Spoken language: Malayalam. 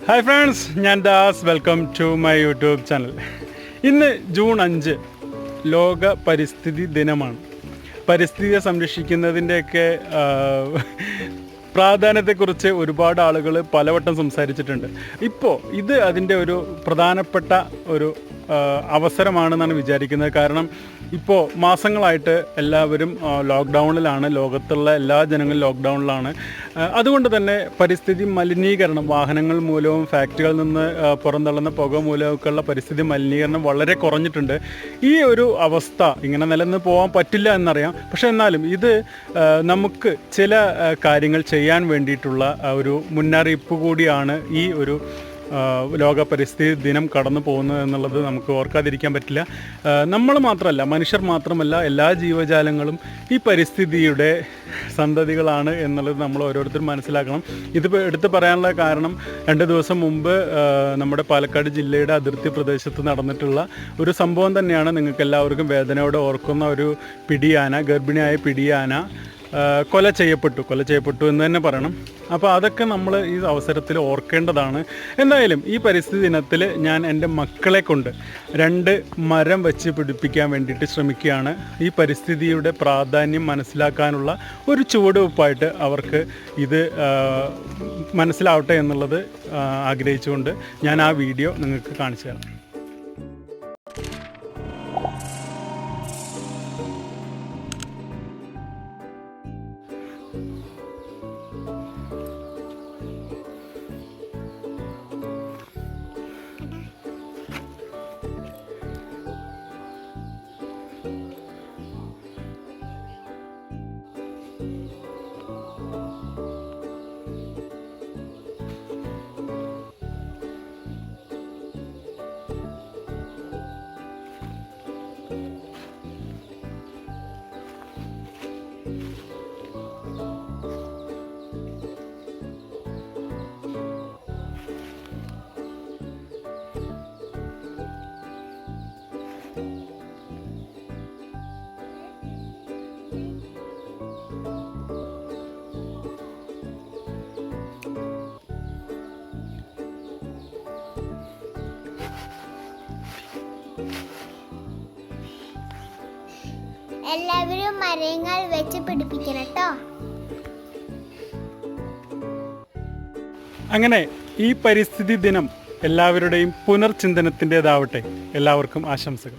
ഹായ് ഫ്രണ്ട്സ്, ഞാൻ Das. Welcome to my YouTube channel. ഇന്ന് ജൂൺ 5 ലോക പരിസ്ഥിതി ദിനമാണ്. പരിസ്ഥിതിയെ സംരക്ഷിക്കുന്നതിൻ്റെയൊക്കെ പ്രാധാന്യത്തെക്കുറിച്ച് ഒരുപാട് ആളുകൾ പലവട്ടം സംസാരിച്ചിട്ടുണ്ട്. ഇപ്പോൾ ഇത് അതിൻ്റെ ഒരു പ്രധാനപ്പെട്ട ഒരു അവസരമാണെന്നാണ് വിചാരിക്കുന്നത്. കാരണം ഇപ്പോൾ മാസങ്ങളായിട്ട് എല്ലാവരും ലോക്ക്ഡൗണിലാണ്, ലോകത്തുള്ള എല്ലാ ജനങ്ങളും ലോക്ക്ഡൗണിലാണ്. അതുകൊണ്ട് തന്നെ പരിസ്ഥിതി മലിനീകരണം, വാഹനങ്ങൾ മൂലവും ഫാക്ടറികളിൽ നിന്ന് പുറന്തള്ളുന്ന പുക മൂലമൊക്കെയുള്ള പരിസ്ഥിതി മലിനീകരണം വളരെ കുറഞ്ഞിട്ടുണ്ട്. ഈ ഒരു അവസ്ഥ ഇങ്ങനെ നിലനിന്ന് പോകാൻ പറ്റില്ല എന്നറിയാം. പക്ഷേ എന്നാലും ഇത് നമുക്ക് ചില കാര്യങ്ങൾ ചെയ്യാൻ വേണ്ടിയിട്ടുള്ള ഒരു മുന്നറിയിപ്പ് കൂടിയാണ് ഈ ഒരു ലോക പരിസ്ഥിതി ദിനം കടന്നു പോകുന്നത് എന്നുള്ളത് നമുക്ക് ഓർക്കാതിരിക്കാൻ പറ്റില്ല. നമ്മൾ മാത്രമല്ല, മനുഷ്യർ മാത്രമല്ല, എല്ലാ ജീവജാലങ്ങളും ഈ പരിസ്ഥിതിയുടെ സന്തതികളാണ് എന്നുള്ളത് നമ്മൾ ഓരോരുത്തരും മനസ്സിലാക്കണം. ഇത് എടുത്ത് പറയാനുള്ള കാരണം 2 ദിവസം മുമ്പ് നമ്മുടെ പാലക്കാട് ജില്ലയുടെ അതിർത്തി പ്രദേശത്ത് നടന്നിട്ടുള്ള ഒരു സംഭവം തന്നെയാണ്. നിങ്ങൾക്ക് എല്ലാവർക്കും വേദനയോടെ ഓർക്കുന്ന ഒരു പിടിയാന, ഗർഭിണിയായ പിടിയാന കൊല ചെയ്യപ്പെട്ടു എന്ന് തന്നെ പറയണം. അപ്പോൾ അതൊക്കെ നമ്മൾ ഈ അവസരത്തിൽ ഓർക്കേണ്ടതാണ്. എന്തായാലും ഈ പരിസ്ഥിതി ദിനത്തിൽ ഞാൻ എൻ്റെ മക്കളെ കൊണ്ട് 2 മരം വെച്ച് പിടിപ്പിക്കാൻ വേണ്ടിയിട്ട് ശ്രമിക്കുകയാണ്. ഈ പരിസ്ഥിതിയുടെ പ്രാധാന്യം മനസ്സിലാക്കാനുള്ള ഒരു ചുവടുവെപ്പായിട്ട് അവർക്ക് ഇത് മനസ്സിലാവട്ടെ എന്നുള്ളത് ആഗ്രഹിച്ചുകൊണ്ട് ഞാൻ ആ വീഡിയോ നിങ്ങൾക്ക് കാണിച്ചു തരാം. എല്ലാവരും മരങ്ങൾ വെച്ച് പിടിപ്പിക്കണം കേട്ടോ. അങ്ങനെ ഈ പരിസ്ഥിതി ദിനം എല്ലാവരുടെയും പുനർചിന്തനത്തിൻ്റെതാവട്ടെ. എല്ലാവർക്കും ആശംസകൾ.